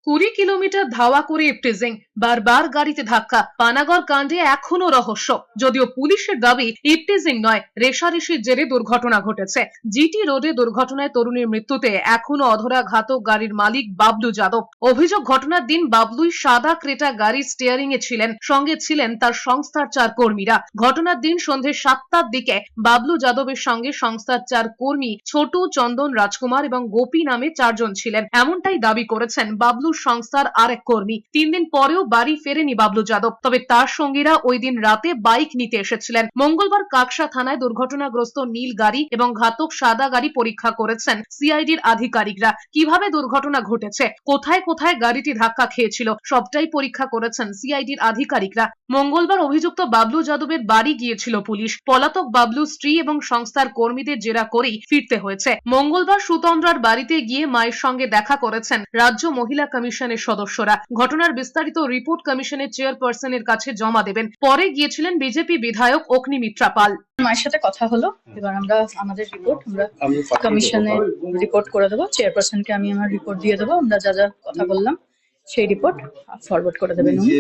20 kilometre ধাওয়া করে eve teasing, বারবার গাড়িতে ধাক্কা, পানাগড় কাণ্ডে এখনো রহস্য। যদিও পুলিশের দাবি ইপটিজিং নয়, রেষারেষির জেরে দুর্ঘটনা ঘটেছে। জিটি রোডে দুর্ঘটনায় তরুণীর মৃত্যুতে এখনো অধরা ঘাতক গাড়ির মালিক বাবলু যাদব। অভিযোগ, ঘটনার দিন বাবলুই সাদা ক্রেটা গাড়ির স্টিয়ারিং এ ছিলেন, সঙ্গে ছিলেন তার সংস্থার 4 কর্মীরা। ঘটনার দিন সন্ধ্যে 7টার দিকে বাবলু যাদবের সঙ্গে সংস্থার 4 কর্মী ছোটু, চন্দন, রাজকুমার এবং গোপী নামে 4 জন ছিলেন, এমনটাই দাবি করেছেন বাবলু সংস্থার আরেক কর্মী। 3 দিন পরেও বাড়ি ফেরেনি বাবলু যাদব, তবে তার সঙ্গীরা ওই দিন রাতে বাইক নিতে এসেছিলেন। মঙ্গলবার কাকসা থানায় দুর্ঘটনাগ্রস্ত নীল গাড়ি এবং ঘাতক সাদা গাড়ি পরীক্ষা করেছেন সিআইডির আধিকারিকরা। কিভাবে দুর্ঘটনা ঘটেছে, কোথায় কোথায় গাড়িটি ধাক্কা খেয়েছিল, সবটাই পরীক্ষা করেছেন সিআইডির আধিকারিকরা। মঙ্গলবার অভিযুক্ত বাবলু যাদবের বাড়ি গিয়েছিল পুলিশ। পলাতক বাবলু স্ত্রী এবং সংস্থার কর্মীদের জেরা করেই ফিরতে হয়েছে। মঙ্গলবার সুতন্দ্রার বাড়িতে গিয়ে মায়ের সঙ্গে দেখা করেছেন রাজ্য মহিলা কমিশনের সদস্যরা। ঘটনার বিস্তারিত রিপোর্ট কমিশনের চেয়ারপারসনের কাছে জমা দেবেন। পরে গিয়েছিলেন বিজেপি বিধায়ক অগ্নিমিত্রা পাল। মায়ের সাথে কথা হলো, এবার আমরা আমাদের রিপোর্ট আমরা কমিশনে রিপোর্ট করে দেবো। চেয়ারপারসনকে আমি আমার রিপোর্ট দিয়ে দেবো। আমরা যা যা কথা বললাম সেই রিপোর্ট ফরওয়ার্ড করে দেবেন উনি।